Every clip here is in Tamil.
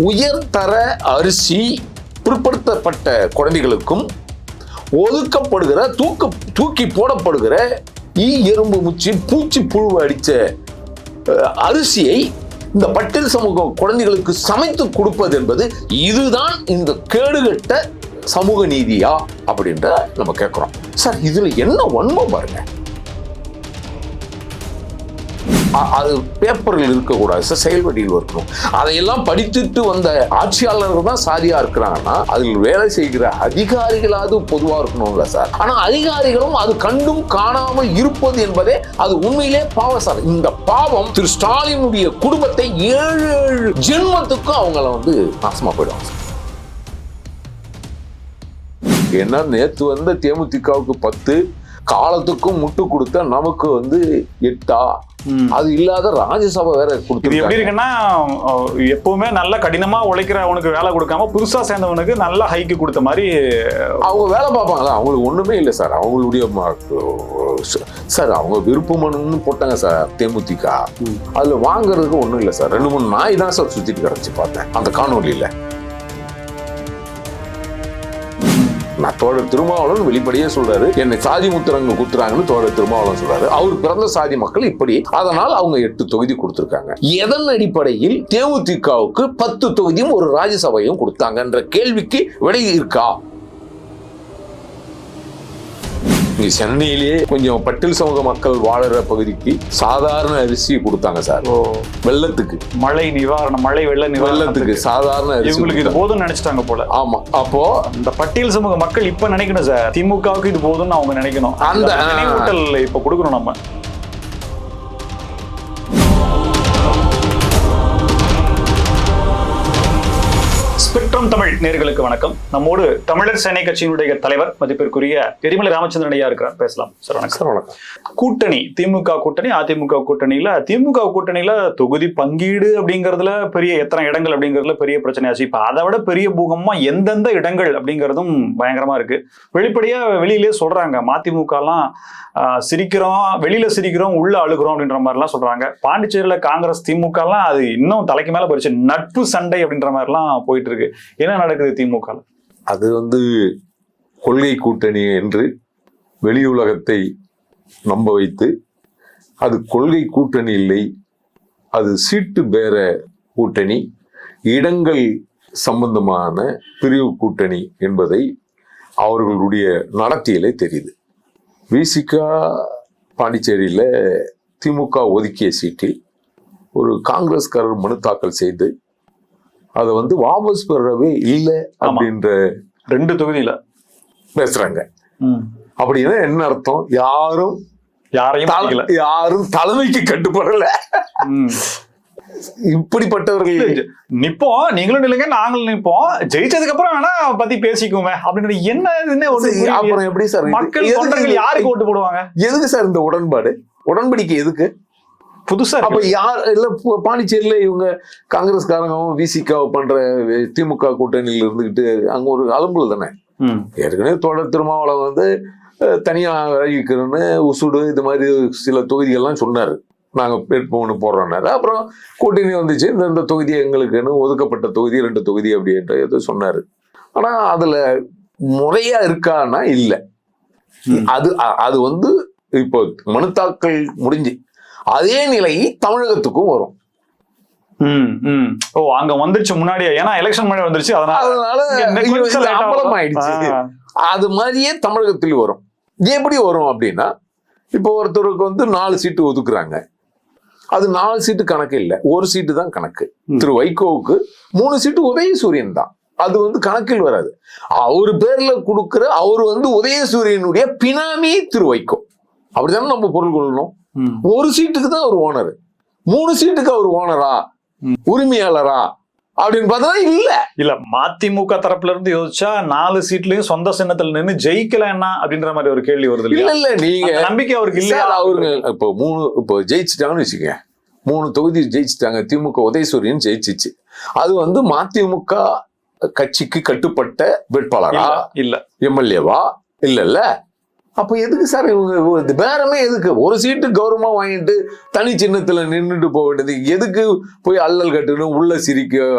உயர்தர அரிசி பிற்படுத்தப்பட்ட குழந்தைகளுக்கும் ஒதுக்கப்படுகிற தூக்கி போடப்படுகிற எறும்பு முச்சி பூச்சி புழு அடிச்ச அரிசியை இந்த பட்டியல் சமூக குழந்தைகளுக்கு சமைத்து கொடுப்பது என்பது இதுதான் இந்த கேடுகட்ட சமூக நீதியா அப்படின்ற நம்ம கேட்கிறோம். சார், இதுல என்ன வன்மம் பாருங்க. அது பேப்பர்கள் இருக்கக்கூடாது சார், செயல் வடிவில் இருக்கணும். அதையெல்லாம் படித்துட்டு வந்த ஆட்சியாளர்கள் தான் சாதியா இருக்கிறாங்கன்னா அதில் வேலை செய்கிற அதிகாரிகளாவது பொதுவா இருக்கணும்ல சார். ஆனா அதிகாரிகளும் அது கண்டும் காணாமல் இருப்பது என்பதே அது உண்மையிலே பாவம் சார். இந்த பாவம் திரு ஸ்டாலினுடைய குடும்பத்தை 7 ஜென்மத்துக்கும் அவங்கள நாசமா போயிடுவாங்க சார். ஏன்னா நேத்து வந்த தேமுதிகவுக்கு 10 காலத்துக்கும் முட்டு கொடுத்தா நமக்கு 8 அது இல்லாத ராஜ்யசபா வேற கொடுத்து எப்படி இருக்குன்னா எப்பவுமே நல்ல கடினமா உழைக்கிறவனுக்கு வேலை கொடுக்காம புதுசா சேர்ந்தவனுக்கு நல்ல ஹைக்கு கொடுத்த மாதிரி அவங்க வேலை பார்ப்பாங்களா? அவங்களுக்கு ஒண்ணுமே இல்லை சார். அவங்களுடைய சார் அவங்க விருப்ப மனுன்னு போட்டாங்க சார் தேமுதிக. அதுல வாங்குறதுக்கு ஒண்ணும் இல்லை சார். 2-3 நாய் தான் சார் சுத்திட்டு கிடச்சி பார்த்தேன் அந்த காணொலியில. நான் தோழர் திருமாவளவன் வெளிப்படையே சொல்றாரு, என்னை சாதி முத்திரங்க குத்துறாங்கன்னு தோழர் திருமாவளவன் சொல்றாரு. அவர் பிறந்த சாதி மக்கள் இப்படி, அதனால் அவங்க 8 தொகுதி கொடுத்திருக்காங்க. எதன் அடிப்படையில் தேமுதிகவுக்கு 10 தொகுதியும் ஒரு ராஜ்யசபையும் கொடுத்தாங்கன்ற கேள்விக்கு விடை இருக்கா? சென்னையிலேயே கொஞ்சம் பட்டியல் சமூக மக்கள் வாழற பகுதிக்கு சாதாரண அரிசி கொடுத்தாங்க சார். வெள்ளத்துக்கு மழை நிவாரணம், வெள்ளத்துக்கு சாதாரண அரிசி இவங்களுக்கு இது போதும்னு நினைச்சிட்டாங்க போல. ஆமா, அப்போ இந்த பட்டியல் சமூக மக்கள் இப்ப நினைக்கணும் சார், திமுகவுக்கு இது போதும்னு அவங்க நினைக்கணும். அந்த நினைவூட்டல் இப்ப கொடுக்கணும் நம்ம. ஸ்பெக்ட்ரம் தமிழ் நேயர்களுக்கு வணக்கம். நம்மோடு தமிழர் சேனை கட்சியினுடைய தலைவர் மதிப்பிற்குரிய எரிமலை ராமச்சந்திரன் ஐயா இருக்கிறார். பேசலாம் சார். வணக்கம். வணக்கம். கூட்டணி, திமுக கூட்டணி, அதிமுக கூட்டணியில தொகுதி பங்கீடு அப்படிங்கிறதுல எத்தனை இடங்கள் அப்படிங்கிறதுல பெரிய பிரச்சனையாச்சு. இப்ப அதை விட பெரிய பூகமா எந்தெந்த இடங்கள் அப்படிங்கிறதும் பயங்கரமா இருக்கு. வெளிப்படையா வெளியிலே சொல்றாங்க, மதிமுக எல்லாம் சிரிக்கிறோம், வெளியில சிரிக்கிறோம், உள்ள அழுகிறோம் அப்படின்ற மாதிரி எல்லாம் சொல்றாங்க. பாண்டிச்சேரியில காங்கிரஸ் திமுக எல்லாம் அது இன்னும் தலைக்கு மேல போயிடுச்சு, நட்பு சண்டை அப்படின்ற மாதிரி எல்லாம் போயிட்டு இருக்கு. என்ன நடக்குது திமுக? அது கொள்கை கூட்டணி என்று வெளி உலகத்தை நம்ப வைத்து, அது கொள்கை கூட்டணி இல்லை, அது சீட்டு பேர கூட்டணி, இடங்கள் சம்பந்தமான பிரிவு கூட்டணி என்பதை அவர்களுடைய நடத்தியலே தெரியுது. விசிக பாண்டிச்சேரியில திமுக ஒதுக்கிய சீட்டில் ஒரு காங்கிரஸ்காரர் மனு தாக்கல் செய்து அதை வாபஸ் பெறவே இல்லை அப்படின்ற 2 தொகுதியில பேசுறாங்க. அப்படின்னா என்ன அர்த்தம்? யாரும் தலைமைக்கு கட்டுப்படல. இப்படிப்பட்டவர்கள் நிப்போம், நீங்களும் நில்லுங்க, நாங்களும் நிப்போம், ஜெயிச்சதுக்கு அப்புறம் வேணா பத்தி பேசிக்குமே அப்படின்றது என்ன? அப்புறம் எப்படி சார் மக்கள் யாருக்கு ஓட்டு போடுவாங்க? எதுக்கு சார் இந்த உடன்படிக்கை எதுக்கு புதுசா? அப்ப யார் இல்ல பாண்டிச்சேரியில இவங்க காங்கிரஸ்காரங்க விசிக பண்ற திமுக கூட்டணியில இருந்துகிட்டு அங்க ஒரு அலும்புல தானே. ஏற்கனவே தோழர் திருமாவளவன் தனியா அறிவிக்கிறோன்னு உசுடு இது மாதிரி சில தொகுதிகள்லாம் சொன்னாரு, நாங்க வேட்புமனு போடுறோம்னாரு. அப்புறம் கூட்டணி வந்துச்சு, இந்த தொகுதி எங்களுக்குன்னு ஒதுக்கப்பட்ட தொகுதி 2 தொகுதி அப்படின்ற எது சொன்னாரு. ஆனா அதுல முறையா இருக்கான்னா இல்ல. அது இப்போ மனு தாக்கல் முடிஞ்சு அதே நிலை தமிழகத்துக்கும் வரும். அங்க வந்துருச்சு முன்னாடியே, ஏன்னா எலெக்ஷன் முன்னாடி வந்துருச்சு, அதனால அம்பலம் ஆயிடுச்சு. அது மாதிரியே தமிழகத்தில் வரும். எப்படி வரும் அப்படின்னா, இப்போ ஒருத்தருக்கு 4 சீட்டு ஒதுக்குறாங்க. அது 4 சீட்டு கணக்கு இல்லை, 1 சீட்டு தான் கணக்கு. திரு வைகோவுக்கு 3 சீட்டு உதயசூரியன் தான். அது கணக்கில் வராது. அவரு பேர்ல கொடுக்குற அவரு உதயசூரியனுடைய பினாமி திரு வைகோ. அப்படித்தானே நம்ம பொருள் கொள்ளணும். 1 சீட்டுக்கு தான் அவர் ஓனர், 3 சீட்டுக்கு அவர் ஓனரா உரிமையாளரா அப்படின்னு பார்த்தா இல்ல. மதிமுக தரப்புல இருந்து யோசிச்சா 4 சீட்லயும் சொந்த சின்னத்துல நின்று ஜெயிக்கல என்ன அப்படின்ற மாதிரி ஒரு கேள்வி வருது. இல்ல நீங்க நம்பிக்கை அவருக்கு இல்ல. அவருங்க இப்போ ஜெயிச்சுட்டாங்கன்னு வச்சுக்கோங்க, 3 தொகுதி ஜெயிச்சுட்டாங்க. திமுக உதயசூரியன் ஜெயிச்சிச்சு. அது மதிமுக கட்சிக்கு கட்டுப்பட்ட வேட்பாளரா இல்ல எம்எல்ஏவா இல்ல அப்ப எதுக்கு சார் இவங்க இந்த பேரமே எதுக்கு? ஒரு சீட்டு கௌரவமா வாங்கிட்டு தனி சின்னத்துல நின்றுட்டு போக வேண்டியது எதுக்கு? போய் அல்லல் கட்டுன்னு உள்ள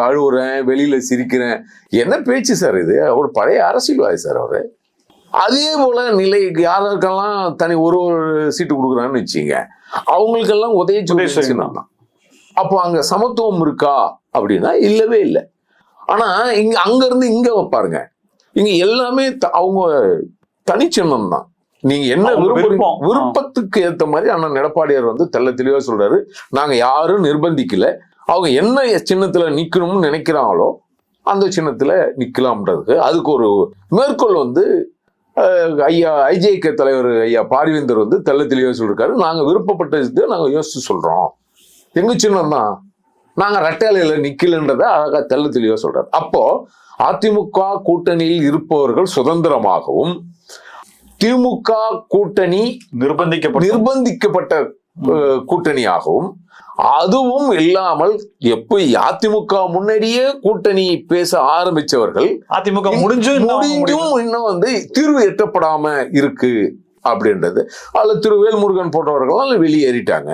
அழுவுறேன், வெளியில சிரிக்கிறேன், என்ன பேச்சு சார் இது? ஒரு பழைய அரசியல்வாதி சார் அவரு. அதே போல நிலைக்கு யாருக்கெல்லாம் தனி ஒரு சீட்டு கொடுக்குறான்னு வச்சுங்க, அவங்களுக்கெல்லாம் உதய சொல்லிச்சுன்னா அப்போ அங்க சமத்துவம் இருக்கா அப்படின்னா இல்லவே இல்லை. ஆனா இங்க அங்க இருந்து இங்க பாருங்க, இங்க எல்லாமே அவங்க தனிச்சின்னம் தான். நீங்க என்ன விருப்பத்துக்கு ஏத்த மாதிரி அண்ணன் எடப்பாடியார் வந்து தெள்ள தெளிவா சொல்றாரு, நாங்க யாரும் நிர்பந்திக்கல, அவங்க என்ன சின்னத்துல நிக்கணும்னு நினைக்கிறாங்களோ அந்த சின்னத்துல நிக்கலாம்ன்றதுக்கு அதுக்கு ஒரு மேற்கோள் வந்து ஐயா ஐஜேகே தலைவர் ஐயா பாரிவேந்தர் வந்து தெள்ள தெளிவா சொல்லிருக்காரு. நாங்க விருப்பப்பட்டது நாங்க யோசிச்சு சொல்றோம், எங்க சின்னம் தான், நாங்க ரெட்டையில நிக்கலன்றத அழகா தெள்ள தெளிவா சொல்றாரு. அப்போ அதிமுக கூட்டணியில் இருப்பவர்கள் சுதந்திரமாகவும் திமுக கூட்டணி நிர்பந்திக்கப்பட்ட கூட்டணியாகவும், அதுவும் இல்லாமல் எப்ப அதிமுக முன்னாடியே கூட்டணி பேச ஆரம்பிச்சவர்கள் அதிமுக முடிஞ்சும் இன்னும் வந்து தீர்வு எட்டப்படாம இருக்கு அப்படின்றது. அதுல திரு வேல்முருகன் போன்றவர்கள் வெளியேறிட்டாங்க.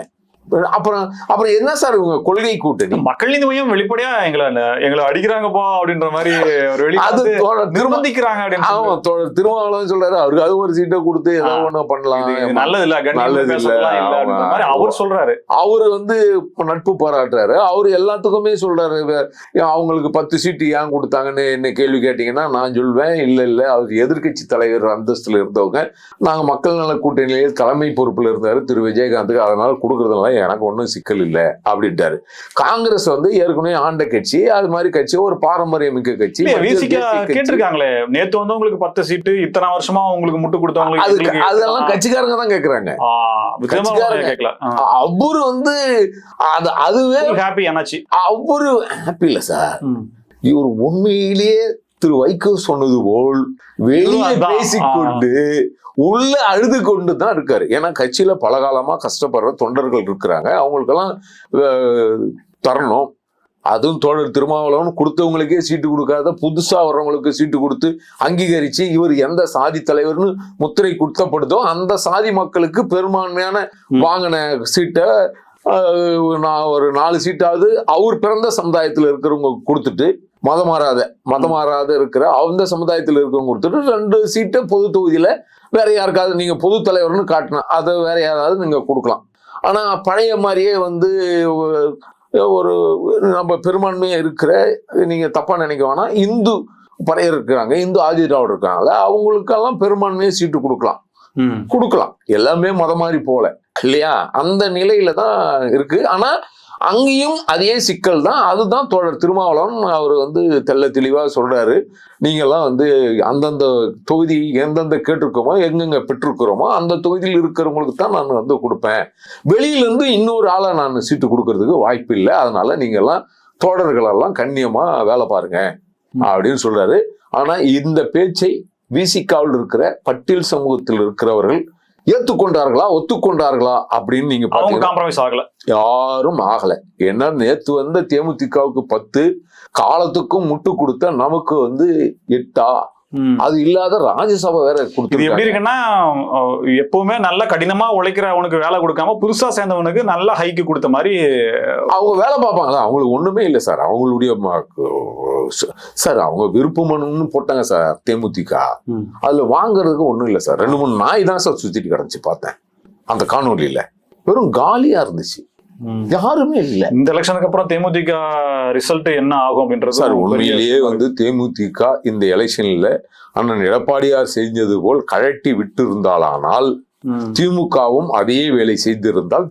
அப்புறம் என்ன சார் இவங்க கொள்கை கூட்டணி? மக்கள் நீதி மையம் வெளிப்படையா எங்களை அடிக்கிறாங்கப்பா அப்படின்ற மாதிரி ஒரு நிர்பந்திக்கிறாங்க. திருமாவளவன் சொல்றாரு, அவருக்கு அது ஒரு சீட்டை கொடுத்து ஏதோ ஒண்ணு பண்ணலாம், நல்லது இல்ல அவர் சொல்றாரு. அவரு வந்து நட்பு பாராட்டுறாரு. அவரு எல்லாத்துக்குமே சொல்றாரு, அவங்களுக்கு 10 சீட்டு ஏன் கொடுத்தாங்கன்னு என்ன கேள்வி கேட்டீங்கன்னா நான் சொல்வேன், இல்ல அவர் எதிர்கட்சி தலைவர் அந்தஸ்துல இருந்தவங்க, நாங்க மக்கள் நல கூட்டணியிலேயே தலைமை பொறுப்புல இருந்தாரு திரு விஜயகாந்துக்கு, அதனால கொடுக்கறதுனால எனக்கு ஒன்றும் சிக்கல் இல்லை அப்படின்ட்டாரு. காங்கிரஸ் வந்து ஏற்கனவே ஆண்ட கட்சி, அது மாதிரி கட்சி ஒரு பாரம்பரிய மிக்க கட்சி. கேட்டிருக்காங்களே நேத்து வந்து உங்களுக்கு 10 சீட்டு, இத்தனை வருஷமா உங்களுக்கு முட்டு கொடுத்தவங்களுக்கு அதெல்லாம் கட்சிக்காரங்க தான் கேட்கறாங்க. அவரு வந்து அதுவே ஹாப்பி ஆனாச்சு. அவரு ஹாப்பி இல்ல சார். இவர் உண்மையிலேயே திரு வைகோ சொன்னது போல் வெளியே பேசிக்கொண்டு உள்ள அழுது கொண்டு தான் இருக்காரு. ஏன்னா கட்சியில பல காலமா கஷ்டப்படுற தொண்டர்கள் இருக்கிறாங்க, அவங்களுக்கெல்லாம் தரணும். அதுவும் தோழர் திருமாவளவன் கொடுத்தவங்களுக்கே சீட்டு கொடுக்காத புதுசா வர்றவங்களுக்கு சீட்டு கொடுத்து அங்கீகரிச்சு இவர் எந்த சாதி தலைவர்னு முத்திரை குத்தப்படுதோ அந்த சாதி மக்களுக்கு பெரும்பான்மையான வாங்கின சீட்டை நான் ஒரு 4 சீட்டாவது அவர் பிறந்த சமுதாயத்தில் இருக்கிறவங்க கொடுத்துட்டு, மதம் மாறாத இருக்கிற அந்த சமுதாயத்தில் இருக்கிறவங்க கொடுத்துட்டு 2 சீட்டை பொது தொகுதியில வேற யாருக்காவது நீங்க பொது தலைவர்னு காட்டினா அதை வேற யாராவது நீங்க கொடுக்கலாம். ஆனா பழைய மாதிரியே வந்து ஒரு நம்ம பெரும்பான்மையா இருக்கிற, நீங்க தப்பா நினைக்க வேணாம், இந்து பறையர் இருக்கிறாங்க, இந்து ஆதி திராவிடர் இருக்காங்கல்ல, அவங்களுக்கெல்லாம் பெரும்பான்மையா சீட்டு கொடுக்கலாம். எல்லாமே மதம் மாதிரி போல இல்லையா, அந்த நிலையில தான் இருக்கு. ஆனா அங்கேயும் அதே சிக்கல் தான். அதுதான் தோழர் திருமாவளவன் அவர் வந்து தெள்ள தெளிவா சொல்றாரு, நீங்கெல்லாம் வந்து அந்தந்த தொகுதி எந்தெந்த கேட்டிருக்கோமோ எங்கெங்க பெற்றிருக்கிறோமோ அந்த தொகுதியில் இருக்கிறவங்களுக்கு தான் நான் வந்து கொடுப்பேன், வெளியில இருந்து இன்னொரு ஆளை நான் சீட்டு கொடுக்கறதுக்கு வாய்ப்பு இல்லை, அதனால நீங்கெல்லாம் தோழர்களெல்லாம் கண்ணியமா வேலை பாருங்க அப்படின்னு சொல்றாரு. ஆனா இந்த பேச்சை விசிகாவில் இருக்கிற பட்டியல் சமூகத்தில் இருக்கிறவர்கள் ஒத்துக்கொண்டார்களா அப்படின்னு நீங்க பாத்தீங்கன்னா யாரும் ஆகல. ஏன்னா நேத்து வந்த தேமுதிகவுக்கு 10, காலத்துக்கும் முட்டு கொடுத்த நமக்கு வந்து 8, அது இல்லாத ராஜ்யசபா வேற கொடுத்து எப்படி இருக்குன்னா, எப்பவுமே நல்ல கடினமா உழைக்கிறவனுக்கு வேலை கொடுக்காம புதுசா சேர்ந்தவனுக்கு நல்ல ஹைக்கு கொடுத்த மாதிரி அவங்க வேலை பார்ப்பாங்களா? அவங்களுக்கு ஒண்ணுமே இல்லை சார். அவங்களுடைய சார் அவங்க விருப்ப மனுன்னு போட்டாங்க சார் தேமுதிக, அதுல வாங்குறதுக்கு ஒண்ணும் இல்லை சார். 2-3 நாய் தான் சார் சுத்திட்டு கிடந்துச்சு. பார்த்தேன் அந்த காணொலியில, வெறும் காலியா இருந்துச்சு, யாருமே இல்ல. இந்த எலெக்ஷனுக்கு அப்புறம் தேமுதிக ரிசல்ட் என்ன ஆகும் அப்படின்றது சார் உண்மையிலேயே வந்து தேமுதிக இந்த எலெக்ஷன்ல அண்ணன் எடப்பாடியார் செஞ்சது போல் கழட்டி விட்டு இருந்தாலானால், திமுகவும் அதே வேலை செய்திருந்தால்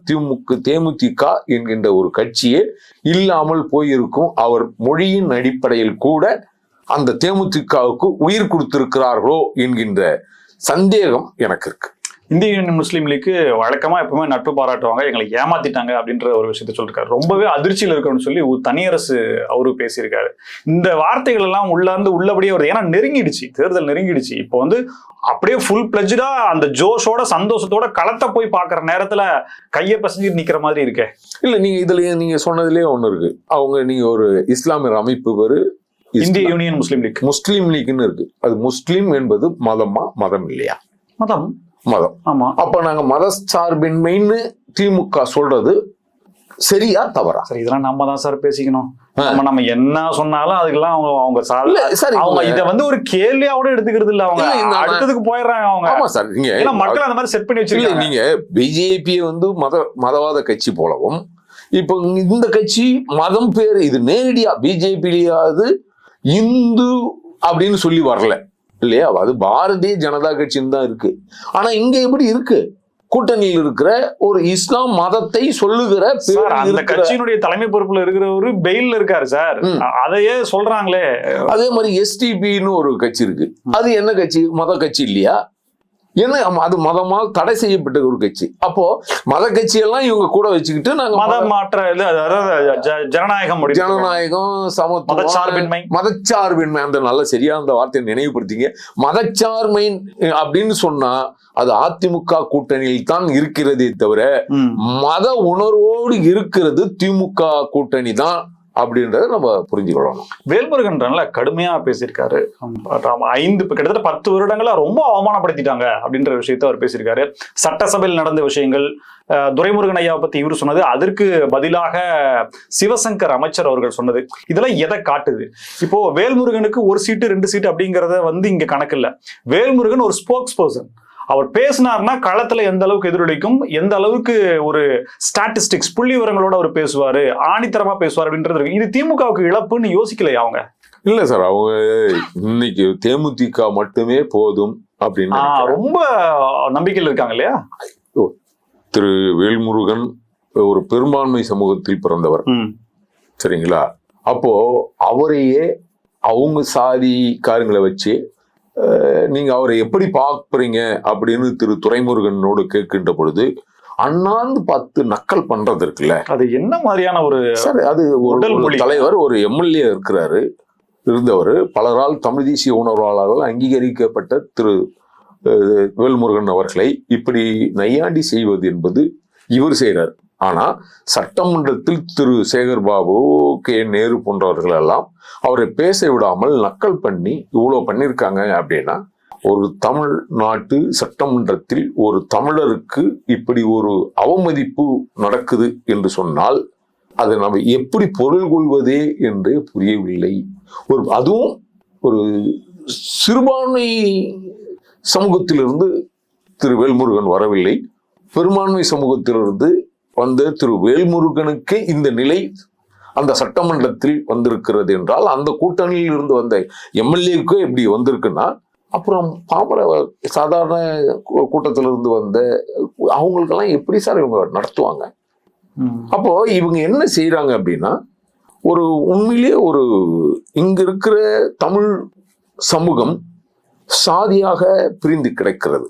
தேமுதிக என்கின்ற ஒரு கட்சியே இல்லாமல் போயிருக்கும். அவர் மொழியின் அடிப்படையில் கூட அந்த தேமுதிகவுக்கு உயிர் கொடுத்திருக்கிறார்களோ என்கின்ற சந்தேகம் எனக்கு இருக்கு. இந்திய யூனியன் முஸ்லீம் லீக்கு வழக்கமா எப்பவுமே நட்பு பாராட்டுவாங்க, எங்களை ஏமாத்திட்டாங்க அப்படின்ற ஒரு விஷயத்த சொல்லிருக்காரு. ரொம்பவே அதிர்ச்சியில் இருக்கணும்னு சொல்லி தனியரசு அவரு பேசியிருக்காரு. இந்த வார்த்தைகள் எல்லாம் உள்ளபடியே வருது. ஏன்னா தேர்தல் நெருங்கிடுச்சு. இப்போ வந்து அப்படியே ஃபுல் பிளட்ஜா அந்த ஜோஷோட சந்தோஷத்தோட களத்தை போய் பாக்குற நேரத்துல கையை பசஞ்சு நிக்கிற மாதிரி இருக்கே. இல்ல நீங்க இதுல நீங்க சொன்னதுலயே ஒண்ணு இருக்கு. நீங்க ஒரு இஸ்லாமிய அமைப்பு இந்திய யூனியன் முஸ்லீம் லீக்னு இருக்கு. அது முஸ்லீம் என்பது மதமா? மதம் இல்லையா? மதம். மதம். ஆமா. அப்ப நாங்க மதச்சார்பின்மைன்னு திமுக சொல்றது சரியா தவறா? சரி, இதெல்லாம் நம்ம தான் சார் பேசிக்கணும். நம்ம என்ன சொன்னாலும் அதுக்கெல்லாம் அவங்க சரி, அவங்க இத வந்து ஒரு கேள்வியா கூட எடுத்துக்கிறது இல்ல. அவங்க இல்ல, அடுத்ததுக்கு போயிடுறாங்க அவங்க. ஆமா சார், நீங்க மக்கள் அந்த மாதிரி செட் பண்ணி வச்சிருக்காங்க. நீங்க பிஜேபியை வந்து மதவாத கட்சி போலவும், இப்போ இந்த கட்சி மதம் பேரு இது நேரடியா பிஜேபியாவது இந்து அப்படின்னு சொல்லி வரல இல்லையா? அது பாரதிய ஜனதா கட்சின்னு தான் இருக்கு. ஆனா இங்க எப்படி இருக்கு? கூட்டணியில் இருக்கிற ஒரு இஸ்லாம் மதத்தை சொல்லுகிற அந்த கட்சியினுடைய தலைமை பொறுப்புல இருக்கிறவரு பெயில்ல இருக்காரு சார். அதையே சொல்றாங்களே. அதே மாதிரி எஸ்டிபின்னு ஒரு கட்சி இருக்கு. அது என்ன கட்சி? மத கட்சி இல்லையா? என்ன அது மதமால் தடை செய்யப்பட்ட ஒரு கட்சி. அப்போ மத கட்சி எல்லாம் இவங்க கூட வச்சுக்கிட்டு நாங்க மத மாற்ற ஜனநாயகம் சமத்துவம் மதச்சார்பின்மை அந்த நல்ல சரியான அந்த வார்த்தையை நினைவுபடுத்திங்க. மதச்சார்மை அப்படின்னு சொன்னா அது அதிமுக கூட்டணியில் தான் இருக்கிறதே தவிர மத உணர்வோடு இருக்கிறது திமுக கூட்டணி தான் அப்படின்றத நம்ம புரிஞ்சுக்கொள்ளணும். வேல்முருகன் கடுமையா பேசியிருக்காரு. கிட்டத்தட்ட 10 வருடங்களா ரொம்ப அவமானப்படுத்திட்டாங்க அப்படின்ற விஷயத்த அவர் பேசியிருக்காரு. சட்டசபையில் நடந்த விஷயங்கள், துரைமுருகன் ஐயாவை பத்தி இவர் சொன்னது, அதற்கு பதிலாக சிவசங்கர் அமைச்சர் அவர்கள் சொன்னது, இதெல்லாம் எதை காட்டுது? இப்போ வேல்முருகனுக்கு 1 சீட்டு 2 சீட்டு அப்படிங்கறத இங்க கணக்கு இல்ல. வேல்முருகன் ஒரு ஸ்போக்ஸ் பர்சன். அவர் பேசினார்னா களத்துல எந்த அளவுக்கு எதிரொலிக்கும், எந்த அளவுக்கு ஒரு ஸ்டாட்டிஸ்டிக்ஸ் புள்ளி விவரங்களோட அவர் பேசுவாரு, ஆணித்தரமா பேசுவார் அப்படின்றது இருக்கு. இது திமுகவுக்கு இழப்புன்னு யோசிக்கலையா அவங்க? இல்ல சார், அவங்க இன்னைக்கு தேமுதிக மட்டுமே போதும் அப்படின்னு ரொம்ப நம்பிக்கையில் இருக்காங்க இல்லையா? திரு வேல்முருகன் ஒரு பெரும்பான்மை சமூகத்தில் பிறந்தவர், சரிங்களா? அப்போ அவரையே அவங்க சாதிக்காரங்களை வச்சு நீங்க அவரை எப்படி பார்ப்பீங்க அப்படின்னு திரு துரைமுருகனோடு கேட்கின்ற பொழுது அண்ணாந்து பார்த்து நக்கல் பண்றது இருக்குல்ல, அது என்ன மாதிரியான ஒரு சார்? அது ஒரு தலைவர், ஒரு எம்எல்ஏ இருந்தவர், பலரால் தமிழ் தேசிய உணர்வாளர்கள் அங்கீகரிக்கப்பட்ட திரு வேல்முருகன் அவர்களை இப்படி நையாண்டி செய்வது என்பது இவர் செய்கிறார். ஆனா சட்டமன்றத்தில் திரு சேகர் பாபு, கே நேரு போன்றவர்கள் எல்லாம் அவரை பேச விடாமல் நக்கல் பண்ணி இவ்வளவு பண்ணியிருக்காங்க. அப்படின்னா ஒரு தமிழ்நாட்டு சட்டமன்றத்தில் ஒரு தமிழருக்கு இப்படி ஒரு அவமதிப்பு நடக்குது என்று சொன்னால் அதை நம்ம எப்படி பொருள் கொள்வதே என்று புரியவில்லை. அதுவும் ஒரு சிறுபான்மை சமூகத்திலிருந்து திரு வேல்முருகன் வரவில்லை, பெரும்பான்மை சமூகத்திலிருந்து வந்த திரு வேல்முருகனுக்கு இந்த நிலை அந்த சட்டமன்றத்தில் வந்திருக்கிறது என்றால் அந்த கூட்டணியில் இருந்து வந்த எம்எல்ஏக்கு எப்படி வந்திருக்குன்னா அப்புறம் பாமர சாதாரண கூட்டத்திலிருந்து வந்த அவங்களுக்கெல்லாம் எப்படி சார் இவங்க நடத்துவாங்க? அப்போ இவங்க என்ன செய்யறாங்க அப்படின்னா, ஒரு உண்மையிலேயே ஒரு இங்க இருக்கிற தமிழ் சமூகம் சாதியாக பிரிந்து கிடக்கிறது.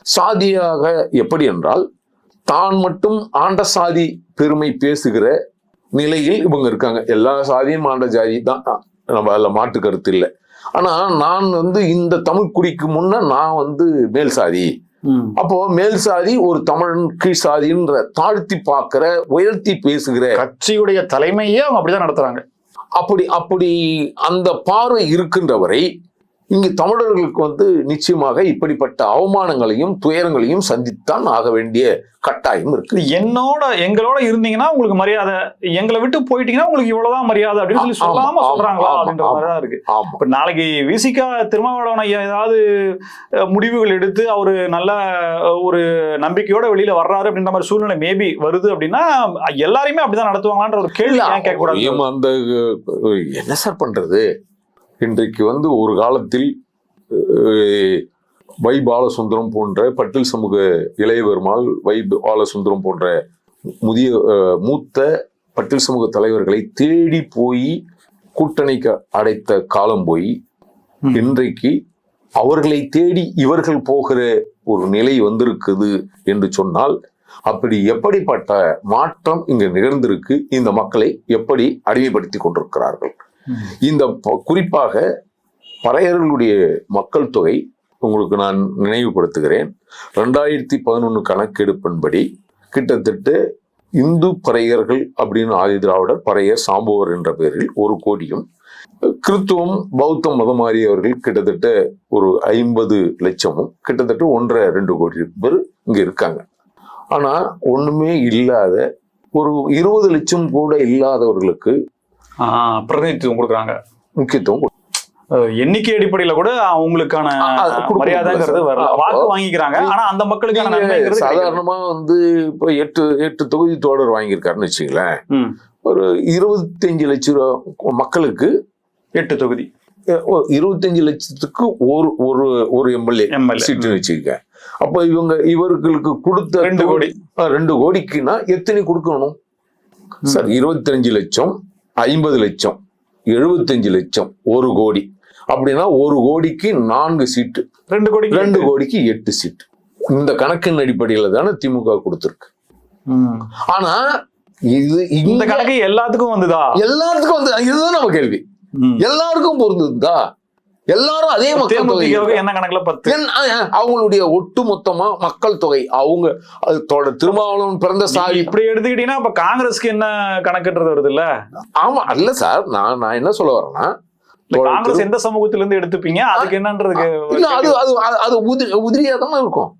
சாதியாக எப்படி என்றால் தான் மட்டும் ஆண்ட சாதி பெருமை பேசுகிற நிலையில் இவங்க இருக்காங்க. எல்லா சாதியும் ஆண்ட ஜாதி தான், நம்ம அதில் மாட்டு கருத்து இல்லை. ஆனா நான் இந்த தமிழ் குடிக்கு முன்ன நான் மேல் சாதி, அப்போ மேல் சாதி ஒரு தமிழன் கீழ் சாதின்ற தாழ்த்தி பார்க்கிற, உயர்த்தி பேசுகிற கட்சியுடைய தலைமையே அவங்க அப்படிதான் நடத்துறாங்க. அப்படி அந்த பார்வை இருக்கின்றவரை இங்கு தமிழர்களுக்கு நிச்சயமாக இப்படிப்பட்ட அவமானங்களையும் துயரங்களையும் சந்தித்தான் ஆக வேண்டிய கட்டாயம் இருக்கு. எங்களோட இருந்தீங்கன்னா உங்களுக்கு மரியாதை, எங்களை விட்டு போயிட்டீங்கன்னா உங்களுக்கு இவ்வளவுதான் மரியாதை அப்படின்னு சொல்லி சொல்லாம சொல்றாங்களா அப்படின்ற மாதிரிதான் இருக்கு. இப்ப நாளைக்கு விசிகா திருமாவளவன் ஐயா ஏதாவது முடிவுகள் எடுத்து அவரு நல்ல ஒரு நம்பிக்கையோட வெளியில வர்றாரு அப்படின்ற மாதிரி சூழ்நிலை மேபி வருது அப்படின்னா எல்லாரையுமே அப்படிதான் நடத்துவாங்களான்ற ஒரு கேள்வி ஏன் கேட்க கூடாது? அந்த என்ன சார் பண்றது? இன்றைக்கு ஒரு காலத்தில் வை பாலசுந்தரம் போன்ற பட்டியல் சமூக இளைய பெருமாள், வை பாலசுந்தரம் போன்ற மூத்த பட்டியல் சமூக தலைவர்களை தேடி போய் கூட்டணிக்கு அடைத்த காலம் போய் இன்றைக்கு அவர்களை தேடி இவர்கள் போகிற ஒரு நிலை வந்திருக்குது என்று சொன்னால் அப்படி எப்படிப்பட்ட மாற்றம் இங்கு நிகழ்ந்திருக்கு? இந்த மக்களை எப்படி அடிமைப்படுத்தி கொண்டிருக்கிறார்கள்? இந்த குறிப்பாக பறையர்களுடைய மக்கள் தொகை உங்களுக்கு நான் நினைவுபடுத்துகிறேன். 2011 கணக்கெடுப்பின்படி கிட்டத்தட்ட இந்து பறையர்கள் அப்படின்னு ஆதி திராவிடர் பறையர் சாம்புவர் என்ற பெயரில் 1 கோடியும், கிறித்துவம் பௌத்தம் மதம் மாறியவர்கள் கிட்டத்தட்ட ஒரு 50 லட்சமும் கிட்டத்தட்ட 1.5-2 கோடி பேர் இங்க இருக்காங்க. ஆனா ஒண்ணுமே இல்லாத ஒரு 20 லட்சம் கூட இல்லாதவர்களுக்கு பிரதிநிதித்துவம் கொடுக்குறாங்க. முக்கியத்துவம் எண்ணிக்கை அடிப்படையில கூட அவங்களுக்கான மரியாதைங்கிறது வரல. வாக்கு வாங்கிக்கிறாங்க. ஆனா அந்த மக்களுக்கான நன்மைங்கிறது சாதாரணமா இப்போ 8 தொகுதி தோழர் வாங்கியிருக்காருன்னு வச்சுங்களேன். ஒரு 25 லட்சம் ரூபாய் மக்களுக்கு 8 தொகுதி, 25 லட்சத்துக்கு ஒரு எம்எல்ஏ சீட்டு வச்சிருக்க. அப்ப இவர்களுக்கு கொடுத்த 2 கோடிக்குன்னா எத்தனை கொடுக்கணும் சார்? 25 லட்சம், 50 லட்சம், 75 லட்சம், 1 கோடி அப்படின்னா 1 கோடிக்கு 4 சீட்டு, 2 கோடிக்கு 8 சீட்டு. இந்த கணக்கின் அடிப்படையில தானே திமுக கொடுத்திருக்கு. ஆனா இந்த கணக்கு எல்லாத்துக்கும் வந்துதா? எல்லாத்துக்கும் வந்து இதுதான் நம்ம கேள்வி. எல்லாருக்கும் பொருந்தா? எல்லாரும் அதே மக்கள் தொகை என்ன கணக்குல 10 அவங்களுடைய ஒட்டு மொத்தமா மக்கள் தொகை அவங்க திருமாவளவன் பிறந்த சாதி இப்படி எடுத்துக்கிட்டீங்கன்னா அப்ப காங்கிரஸ்க்கு என்ன கணக்குன்றது வருது இல்ல? ஆமா அல்ல சார், நான் என்ன சொல்ல வரேன்னா, காங்கிரஸ் எந்த சமூகத்தில இருந்து எடுத்துப்பீங்க, அதுக்கு என்னன்றதுக்கு அது உதிரியா தானே இருக்கும்.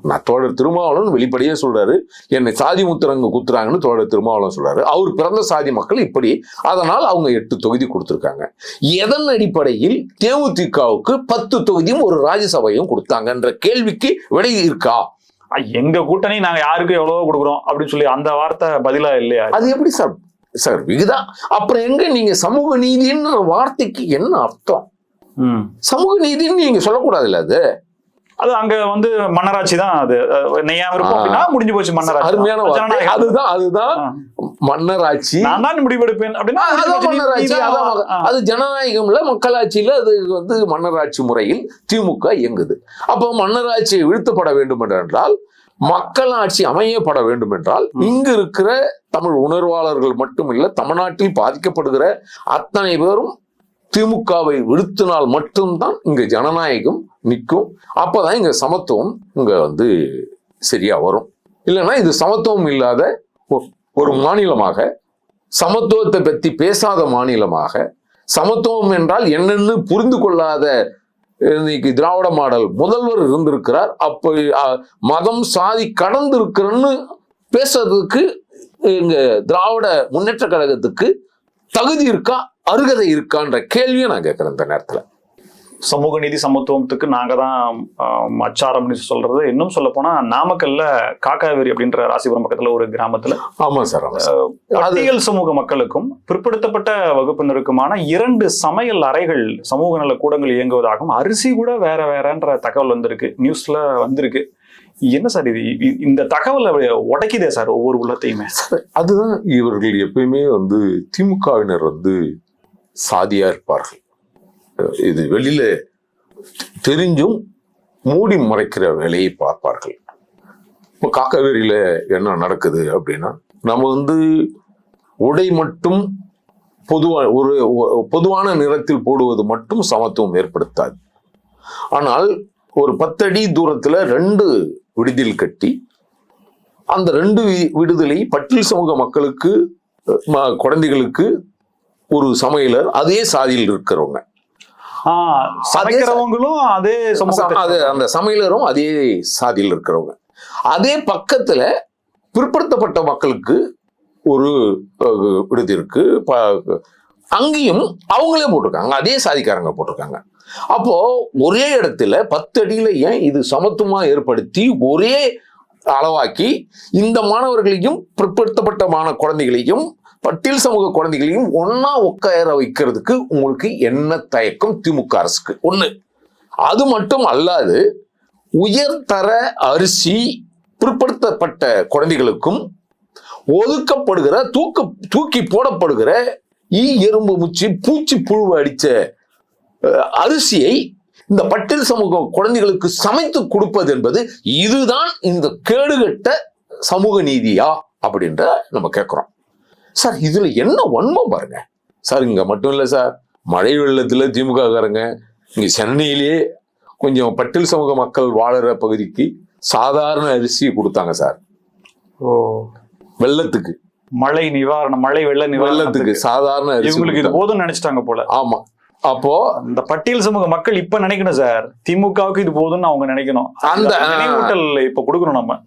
நான் தோழர் திருமாவளவன் வெளிப்படையே சொல்றாரு, என்னை சாதி முத்திரங்க குத்துறாங்கன்னு தோழர் திருமாவளவன் சொல்றாரு. அவர் பிறந்த சாதி மக்கள் இப்படி, அதனால் அவங்க 8 தொகுதி கொடுத்திருக்காங்க. எதன் அடிப்படையில் தேமுதிகவுக்கு 10 தொகுதியும் ஒரு ராஜ்யசபையும் கொடுத்தாங்கன்ற கேள்விக்கு விடை இருக்கா? எங்க கூட்டணி நாங்க யாருக்கு எவ்வளவு கொடுக்குறோம் அப்படின்னு சொல்லி அந்த வார்த்தை பதிலா இல்லையா? அது எப்படி சார் விகிதா? அப்புறம் எங்க நீங்க சமூக நீதின்ற வார்த்தைக்கு என்ன அர்த்தம்? சமூக நீதின்னு நீங்க சொல்லக்கூடாது இல்ல? அது அங்க மன்னராட்சி தான். அது நெய்யா விருப்பம் அப்படின்னா முடிஞ்சு போச்சு மன்னராட்சி. அருமையான அதுதான் மன்னராட்சி. நான் தான் முடிவெடுப்பேன் அப்படின்னா மன்னராட்சி. அது ஜனநாயகம்ல மக்களாட்சியில அது மன்னராட்சி முறையில் திமுக இயங்குது. அப்போ மன்னராட்சி வீழ்த்தப்பட வேண்டும் என்றால், மக்களாட்சி அமையப்பட வேண்டும் என்றால், இங்கு இருக்கிற தமிழ் உணர்வாளர்கள் மட்டுமில்ல, தமிழ்நாட்டில் பாதிக்கப்படுகிற அத்தனை பேரும் திமுகவை விழுத்தினால் மட்டும்தான் இங்க ஜனநாயகம் நிற்கும். அப்பதான் இங்க சமத்துவம் இங்க சரியா வரும். இல்லைன்னா இது சமத்துவம் இல்லாத ஒரு மாநிலமாக, சமத்துவத்தை பற்றி பேசாத மாநிலமாக, சமத்துவம் என்றால் என்னன்னு புரிந்து கொள்ளாத இன்னைக்கு திராவிட மாடல் முதல்வர் இருந்திருக்கிறார். அப்ப மதம் சாதி கடந்து இருக்கிறன்னு பேசுறதுக்கு இங்க திராவிட முன்னேற்ற கழகத்துக்கு தகுதி இருக்கா, அருகதை இருக்கான்ற கேள்வியை நான் கேட்கிறேன் இந்த நேரத்துல. சமூக நீதி சமத்துவத்துக்கு நாங்க தான் அச்சாரம் சொல்றது. இன்னும் சொல்ல போனா நாமக்கல்ல காக்காவேரி அப்படின்ற ராசிபுரம் பக்கத்துல ஒரு கிராமத்துல, ஆமா சார், பட்டியல் சமூக மக்களுக்கும் பிற்படுத்தப்பட்ட வகுப்பினருக்குமான 2 சமையல் அறைகள், சமூக நல கூடங்கள் இயங்குவதாகவும், அரிசி கூட வேற வேறன்ற தகவல் வந்திருக்கு, நியூஸ்ல வந்திருக்கு. என்ன சார் இது? இந்த தகவலை உடைக்குதே சார் ஒவ்வொரு உள்ளத்தையுமே. அதுதான் இவர்கள் எப்பயுமே திமுகவினர் சாதியா இருப்பார்கள். இது வெளியில தெரிஞ்சும் மூடி மறைக்கிற வேலையை பார்ப்பார்கள். இப்போ காக்காவேரியில என்ன நடக்குது அப்படின்னா, நம்ம உடை மட்டும் பொதுவான நிறத்தில் போடுவது மட்டும் சமத்துவம் ஏற்படுத்தாது. ஆனால் ஒரு 10 அடி தூரத்துல 2 விடுதியில் கட்டி, அந்த 2 விடுதலை பட்டியல் சமூக மக்களுக்கு, குழந்தைகளுக்கு ஒரு சமையலர் அதே சாதியில் இருக்கிறவங்க, சமைக்கிறவங்களும் அதே அந்த சமையலரும் அதே சாதியில் இருக்கிறவங்க, அதே பக்கத்துல பிற்படுத்தப்பட்ட மக்களுக்கு ஒரு விடுதி இருக்கு, அங்கேயும் அவங்களே போட்டிருக்காங்க, அதே சாதிக்காரங்க போட்டிருக்காங்க. அப்போ ஒரே இடத்துல 10 அடியில ஏன் இது சமத்துவமா ஏற்படுத்தி ஒரே அளவாக்கி இந்த மாணவர்களையும் பிற்படுத்தப்பட்ட குழந்தைகளையும் பட்டியல் சமூக குழந்தைகளையும் ஒன்னா உட்கார வைக்கிறதுக்கு உங்களுக்கு என்ன தயக்கம் திமுக அரசுக்கு? ஒண்ணு. அது மட்டும் அல்லாது உயர்தர அரிசி பிற்படுத்தப்பட்ட குழந்தைகளுக்கும் ஒதுக்கப்படுகிற தூக்கி போடப்படுகிற எறும்பு முச்சி பூச்சி புழு அடிச்ச அரிசியை இந்த பட்டியல் சமூக குழந்தைகளுக்கு சமைத்து கொடுப்பது என்பது இதுதான் இந்த கேடுகட்ட சமூக நீதியா அப்படின்ற நம்ம கேட்கிறோம். சார் இதுல என்ன வன்மம் பாருங்க சார். இங்க மட்டும் இல்ல சார், மழை வெள்ளத்துல திமுக காரங்க இங்க சென்னையிலேயே கொஞ்சம் பட்டியல் சமூக மக்கள் வாழற பகுதிக்கு சாதாரண அரிசி கொடுத்தாங்க சார். வெள்ளத்துக்கு மழை நிவாரணம், மழை வெள்ள வெள்ளத்துக்கு நிவாரணத்துக்கு சாதாரண அரிசி இவங்களுக்கு இது கொடுத்தாங்க. போதும்னு நினைச்சிட்டாங்க போல. ஆமா. அப்போ இந்த பட்டியல் சமூக மக்கள் இப்ப நினைக்கணும் சார், திமுகவுக்கு இது போதும்னு அவங்க நினைக்கணும். அந்த நினைவூட்டல் இப்ப கொடுக்கணும் நம்ம.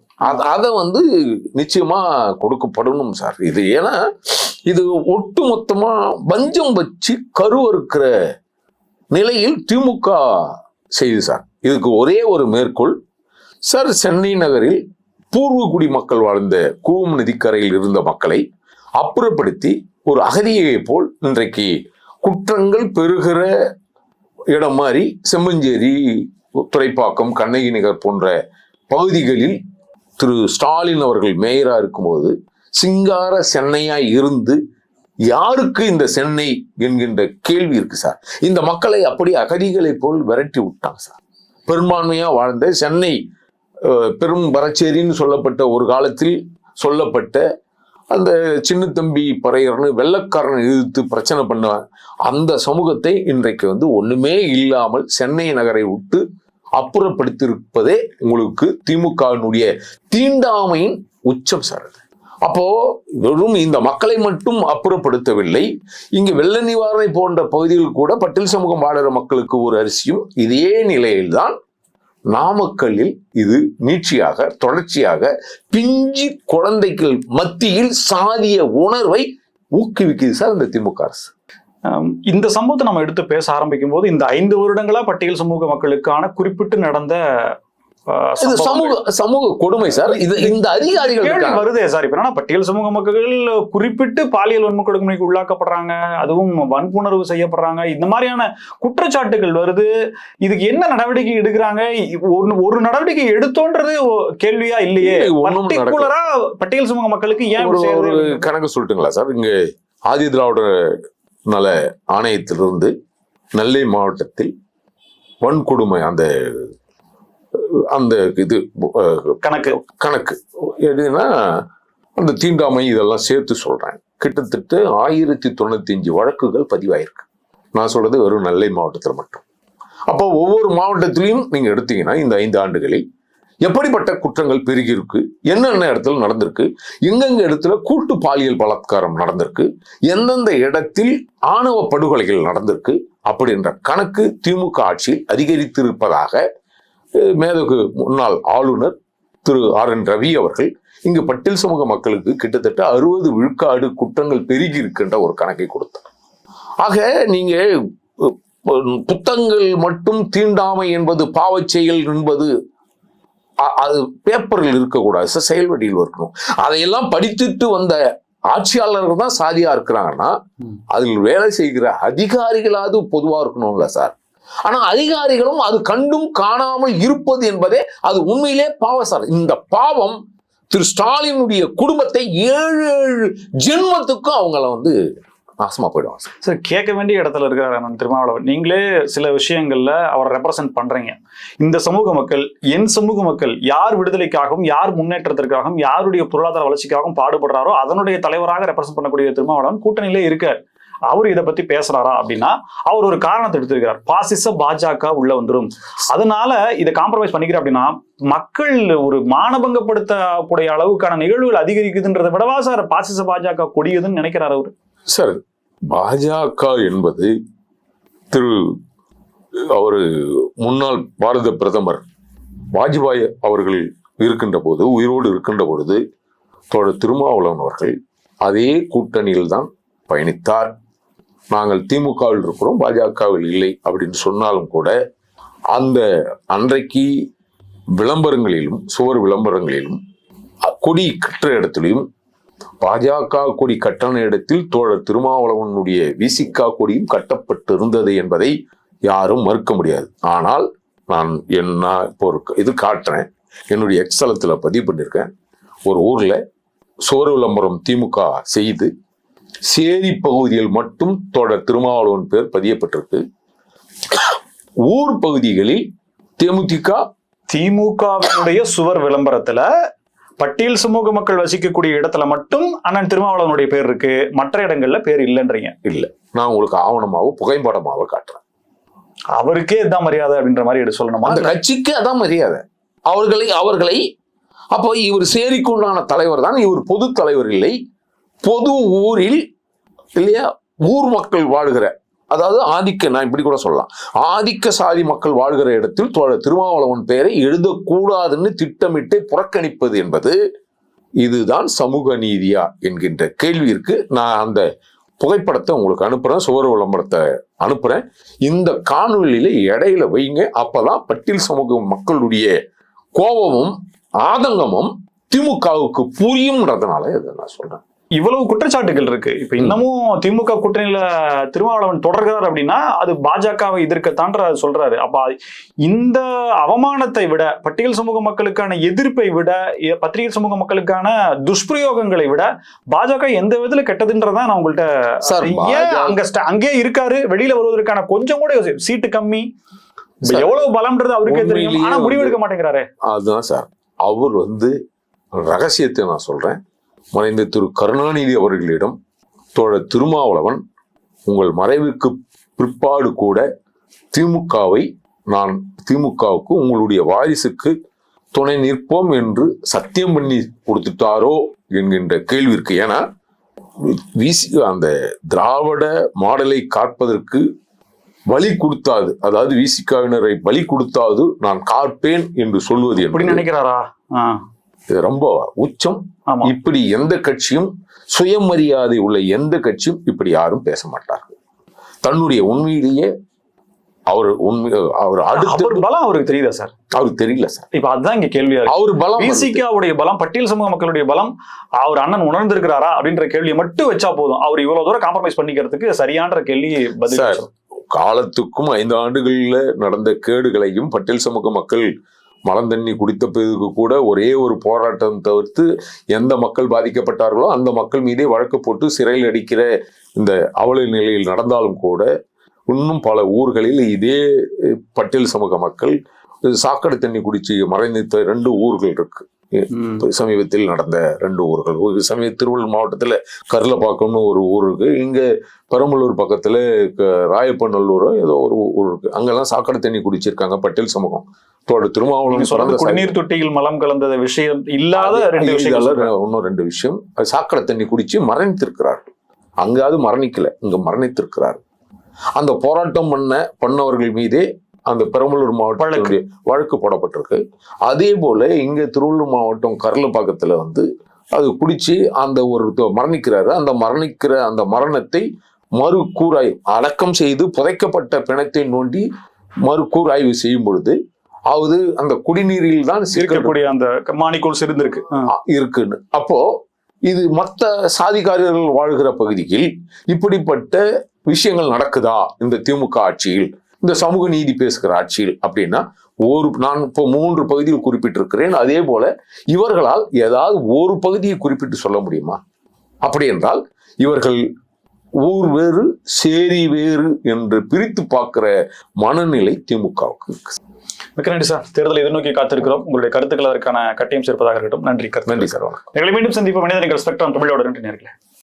அதை வந்து நிச்சயமா கொடுக்கப்படணும் சார். இது ஏன்னா இது ஒட்டுமொத்தமா பஞ்சம் வச்சு கருவறுக்கிற நிலையில் திமுக செய்து சார். இதுக்கு ஒரே ஒரு மேற்கோள் சார். சென்னை நகரில் பூர்வகுடி மக்கள் வாழ்ந்த கூவம் நதிக்கரையில் இருந்த மக்களை அப்புறப்படுத்தி ஒரு அகதியை போல் இன்றைக்கு குற்றங்கள் பெருகிற இடம் மாதிரி செம்மஞ்சேரி, துறைப்பாக்கம், கண்ணகி நகர் போன்ற பகுதிகளில் திரு ஸ்டாலின் அவர்கள் மேயரா இருக்கும்போது சிங்கார சென்னையாய் இருந்து யாருக்கு இந்த சென்னை என்கின்ற கேள்வி இருக்கு சார். இந்த மக்களை அப்படி அகதிகளை போல் விரட்டி விட்டாங்க சார். பெரும்பான்மையா வாழ்ந்த சென்னை பெரும் பரச்சேரின்னு சொல்லப்பட்ட ஒரு காலத்தில் சொல்லப்பட்ட அந்த சின்னத்தம்பி பறையர்னு வெள்ளக்காரனை எதிர்த்து பிரச்சனை பண்ண அந்த சமூகத்தை இன்றைக்கு வந்து ஒண்ணுமே இல்லாமல் சென்னை நகரை விட்டு அப்புறப்படுத்தியிருப்பதே உங்களுக்கு திமுகவினுடைய தீண்டாமையின் உச்சம் சார். அப்போ வெறும் இந்த மக்களை மட்டும் அப்புறப்படுத்தவில்லை, இங்கு வெள்ள நிவாரணை போன்ற பகுதிகள் கூட பட்டியல் சமூகம் வாழற மக்களுக்கு ஒரு அரிசியும் இதே நிலையில்தான் நாமக்கல்லில் இது நீட்சியாக தொடர்ச்சியாக பிஞ்சு குழந்தைகள் மத்தியில் சாதிய உணர்வை ஊக்குவிக்குது சார் இந்த திமுக அரசு. இந்த சம்பவத்தை நம்ம எடுத்து பேச ஆரம்பிக்கும் போது இந்த 5 வருடங்களா பட்டியல் சமூக மக்களுக்கான குறிப்பிட்டு நடந்த சமூக கொடுமை சார். இது இந்த அதிகாரிகள் வருதே சார். இப்ப என்னன்னா பட்டியல் சமூக மக்கள் குறிப்பிட்டு பாலியல் வன்முறை கொடுமைக்கு உள்ளாக்கப்படுறாங்க, அதுவும் வன்புணர்வு செய்யப்படுறாங்க, இந்த மாதிரியான குற்றச்சாட்டுகள் வருது. இதுக்கு என்ன நடவடிக்கை எடுக்கிறாங்க? ஒரு நடவடிக்கை எடுத்தோன்றது கேள்வியா இல்லையே. பர்டிகுலரா பட்டியல் சமூக மக்களுக்கு ஏன் ஒரு கணக்கு சொல்லட்டுங்களா சார்? இங்க ஆதி திராவிட நல ஆணையத்திலிருந்து நெல்லை மாவட்டத்தில் வன்கொடுமை அந்த இது கணக்கு எப்படின்னா அந்த தீண்டாமை இதெல்லாம் சேர்த்து சொல்றேன். கிட்டத்தட்ட 1095 வழக்குகள் பதிவாயிருக்கு. நான் சொல்றது வெறும் நெல்லை மாவட்டத்தில் மட்டும். அப்போ ஒவ்வொரு மாவட்டத்திலையும் நீங்க எடுத்தீங்கன்னா இந்த 5 ஆண்டுகளில் எப்படிப்பட்ட குற்றங்கள் பெருகி இருக்கு, என்னென்ன இடத்துல நடந்திருக்கு, எங்கெங்க இடத்துல கூட்டு பாலியல் பலாத்காரம் நடந்திருக்கு, எந்தெந்த இடத்தில் ஆணவ படுகொலைகள் நடந்திருக்கு அப்படின்ற கணக்கு திமுக ஆட்சியில் அதிகரித்திருப்பதாக மேதகு முன்னாள் ஆளுநர் திரு RN ரவி அவர்கள் இங்கு பட்டியல் சமூக மக்களுக்கு கிட்டத்தட்ட 60 விழுக்காடு குற்றங்கள் பெருகி இருக்கின்ற ஒரு கணக்கை கொடுத்தார். ஆக நீங்க புத்தகங்கள் மட்டும் தீண்டாமை என்பது பாவச் செயல் என்பது அது பேப்பரில் இருக்கக்கூடாது, செயல் வடிவில் இருக்கணும். அதையெல்லாம் படித்துட்டு வந்த ஆட்சியாளர்கள் தான் சாதியா இருக்கிறாங்கன்னா அதில் வேலை செய்கிற அதிகாரிகளாவது பொதுவா இருக்கணும்ல சார். ஆனா அதிகாரிகளும் அது கண்டும் காணாமல் இருப்பது என்பதே அது உண்மையிலே பாவம் சார். இந்த பாவம் திரு ஸ்டாலினுடைய குடும்பத்தை 7 ஜென்மத்துக்கும் அவங்கள வந்து நாசமா போயிடுவாங்க சார். கேட்க வேண்டிய இடத்துல இருக்கிறார் திருமாவளவன். நீங்களே சில விஷயங்கள்ல அவரை ரெப்ரசென்ட் பண்றீங்க. இந்த சமூக மக்கள், என் சமூக மக்கள் யார் விடுதலைக்காகவும் யார் முன்னேற்றத்திற்காகவும் யாருடைய பொருளாதார வளர்ச்சிக்காகவும் பாடுபடுறாரோ அதனுடைய தலைவராக ரெப்ரசென்ட் பண்ணக்கூடிய திருமாவளவன் கூட்டணியிலே இருக்கார். அவர் இதை பத்தி பேசுறாரா அப்படின்னா அவர் ஒரு காரணத்தை எடுத்திருக்கிறார். பாசிச பாஜக உள்ள வந்துடும், அதனால இதை காம்ப்ரமைஸ் பண்ணிக்கிறேன் அப்படின்னா மக்கள் ஒரு மானபங்கப்படுத்தக்கூடிய அளவுக்கான நிகழ்வுகள் அதிகரிக்குதுன்றதை விடவா சார் பாசிச பாஜக கொடியதுன்னு நினைக்கிறார் அவரு. சார், பாஜக என்பது அவரு முன்னாள் பாரத பிரதமர் வாஜ்பாய் அவர்கள் இருக்கின்ற போது, உயிரோடு இருக்கின்ற பொழுது தோழர் திருமாவளவன் அவர்கள் அதே கூட்டணியில் தான் பயணித்தார். நாங்கள் திமுகவில் இருக்கிறோம், பாஜகவில் இல்லை அப்படின்னு சொன்னாலும் கூட அந்த அன்றைக்கு விளம்பரங்களிலும் சுவர் விளம்பரங்களிலும் கொடி கட்டுற இடத்திலையும் பாஜக கொடி கட்டண இடத்தில் தோழர் திருமாவளவனுடைய விசிகா கொடியும் கட்டப்பட்டிருந்தது என்பதை யாரும் மறுக்க முடியாது. ஆனால் நான் இப்போ இது காட்டுறேன், என்னுடைய எக்ஸலத்துல பதிவு பண்ணியிருக்கேன். ஒரு ஊர்ல சுவர் விளம்பரம் திமுக செய்து சேரி பகுதியில் மட்டும் தோழர் திருமாவளவன் பேர் பதியப்பட்டிருக்கு. ஊர் பகுதிகளில் திமுகவினுடைய சுவர் விளம்பரத்துல பட்டியல் சமூக மக்கள் வசிக்கக்கூடிய இடத்துல மட்டும் அண்ணன் திருமாவளவனுடைய பேர் இருக்கு, மற்ற இடங்கள்ல பேர் இல்லைன்றீங்க. இல்ல, நான் உங்களுக்கு ஆவணமாவோ புகைப்படமாவோ காட்டுறேன். அவருக்கே இதான் மரியாதை அப்படின்ற மாதிரி எடுத்து சொல்லணுமா? அந்த கட்சிக்கு அதான் மரியாதை. அவர்களை அப்போ இவர் சேரிக்குண்டான தலைவர் தான், இவர் பொது தலைவர் இல்லை. பொது ஊரில் இல்லையா ஊர் மக்கள் வாழ்கிற, அதாவது நான் இப்படி கூட சொல்லலாம், ஆதிக்க சாதி மக்கள் வாழ்கிற இடத்தில் தோழர் திருமாவளவன் பெயரை எழுதக்கூடாதுன்னு திட்டமிட்டு புறக்கணிப்பது என்பது இதுதான் சமூக நீதியா என்கின்ற கேள்வியிற்கு நான் அந்த புகைப்படத்தை உங்களுக்கு அனுப்புறேன், சுவர் விளம்பரத்தை அனுப்புறேன். இந்த காணொலியில இடையில வைங்க. அப்பதான் பட்டியல் சமூக மக்களுடைய கோபமும் ஆதங்கமும் திமுகவுக்கு புரியும்ன்றதுனால இதை நான் சொல்றேன். இவ்வளவு குற்றச்சாட்டுகள் இருக்கு. இப்ப இன்னமும் திமுக கூட்டணியில திருமாவளவன் தொடர்கிறார் அப்படின்னா அது பாஜகவை எதிர்க்கத்தான்ற சொல்றாரு. அப்ப இந்த அவமானத்தை விட, பட்டியல் சமூக மக்களுக்கான எதிர்ப்பை விட, பத்திரிகை சமூக மக்களுக்கான துஷ்பிரயோகங்களை விட பாஜக எந்த விதத்துல கெட்டதுன்றதான் நான் உங்கள்கிட்ட அங்கே இருக்காரு. வெளியில வருவதற்கான கொஞ்சம் கூட சீட்டு கம்மி, எவ்வளவு பலம்ன்றது அவருக்கே தெரியும். ஆனா முடிவெடுக்க மாட்டேங்கிறாரு. அதுதான் சார், அவர் ரகசியத்தை நான் சொல்றேன். மறைந்த திரு கருணாநிதி அவர்களிடம் தோழர் திருமாவளவன் உங்கள் மறைவுக்கு பிற்பாடு கூட திமுகவுக்கு உங்களுடைய வாரிசுக்கு துணை நிற்போம் என்று சத்தியம் பண்ணி கொடுத்துட்டாரோ என்கின்ற கேள்விற்கு, ஏன்னா அந்த திராவிட மாடலை காப்பதற்கு பலி கொடுத்தாது, அதாவது விசிகாவினரை பலி கொடுத்தாது நான் காப்பேன் என்று சொல்வது எப்படி நினைக்கிறாரா? இது ரொம்ப உச்சம். இப்படி எந்த கட்சியும், சுயமரியாதை உள்ள எந்த கட்சியும் இப்படி யாரும் பேச மாட்டார்கள். தன்னுடைய உண்மையிலேயே அவர் அடுத்த பலம் அவருக்கு தெரியுதா சார்? அவருக்கு தெரியல சார். இப்ப அதுதான் இங்க கேள்வியா இருக்கு. அவர் பலம், விசிகாவுடைய பலம், பட்டியல் சமூக மக்களுடைய பலம் அவர் அண்ணன் உணர்ந்திருக்கிறாரா அப்படின்ற கேள்வியை மட்டும் வச்சா போதும். அவர் இவ்வளவு தூரம் காம்ப்ரமைஸ் பண்ணிக்கிறதுக்கு சரியான கேள்வி பதில் சார். காலத்துக்கும் 5 ஆண்டுகள்ல நடந்த கேடுகளையும் பட்டியல் சமூக மக்கள் மலந்தண்ணி குடித்த பிறகு கூட ஒரே ஒரு போராட்டம் தவிர்த்து எந்த மக்கள் பாதிக்கப்பட்டார்களோ அந்த மக்கள் மீதே வழக்கு போட்டு சிறையில் அடிக்கிற இந்த அவல நிலையில் நடந்தாலும் கூட இன்னும் பல ஊர்களில் இதே பட்டியல் சமூக மக்கள் சாக்கடை தண்ணி குடிச்சு மறைந்த 2 ஊர்கள் இருக்கு. சமீபத்தில் நடந்த 2 ஊர்கள். திருவள்ளூர் மாவட்டத்துல கருளப்பாக்கம்னு ஒரு ஊர் இருக்கு. இங்க பெரம்பலூர் பக்கத்துல ராயப்பநல்லூர் ஏதோ ஒரு ஊர் இருக்கு. அங்கெல்லாம் சாக்கடை தண்ணி குடிச்சிருக்காங்க பட்டியல் சமூகம். திருமாவளவன் குடிநீர் தொட்டியில் மலம் கலந்த விஷயம் இல்லாத இன்னும் 2 விஷயம். சாக்கடை தண்ணி குடிச்சு மரணித்திருக்கிறார்கள். அங்காவது மரணிக்கல, இங்க மரணித்திருக்கிறார். அந்த போராட்டம் பண்ணவர்கள் மீதே அந்த பெரம்பலூர் மாவட்டத்தினுடைய வழக்கு போடப்பட்டிருக்கு. அதே போல இங்க திருவள்ளூர் மாவட்டம் கருளப்பாக்கத்துல அது குடிச்சு அந்த ஒரு மரணிக்கிறாரு. அந்த மரணத்தை மறுகூராய்வு, அடக்கம் செய்து புதைக்கப்பட்ட பிணத்தை நோண்டி மறுகூராய்வு செய்யும் பொழுது அந்த குடிநீரில் தான் இருக்கக்கூடிய அந்த மானிக்கோல் இருக்குன்னு. அப்போ இது மற்ற சாதிக்காரர்கள் வாழ்கிற பகுதியில் இப்படிப்பட்ட விஷயங்கள் நடக்குதா இந்த திமுக ஆட்சியில், இந்த சமூக நீதி பேசுகிற ஆட்சியில் அப்படின்னா நான் இப்போ 3 பகுதியில் குறிப்பிட்டிருக்கிறேன். அதே போல இவர்களால் ஏதாவது ஒரு பகுதியை குறிப்பிட்டு சொல்ல முடியுமா? அப்படி என்றால் இவர்கள் ஊர் வேறு சேரி வேறு என்று பிரித்து பார்க்கிற மனநிலை திமுகவுக்கு இருக்கு. மிக்க நன்றி சார். தேர்தலை எதிர்நோக்கி காத்திருக்கிறோம். உங்களுடைய கருத்துக்கள் அதற்கான கட்டயம் சேர்ப்பதாக இருக்கட்டும். நன்றி சார். நன்றி சார். எங்களை மீண்டும் சந்திப்போம். மனிதர்கள் ஸ்பெக்ட்ரம் தமிழோட நன்றி நேயர்களே.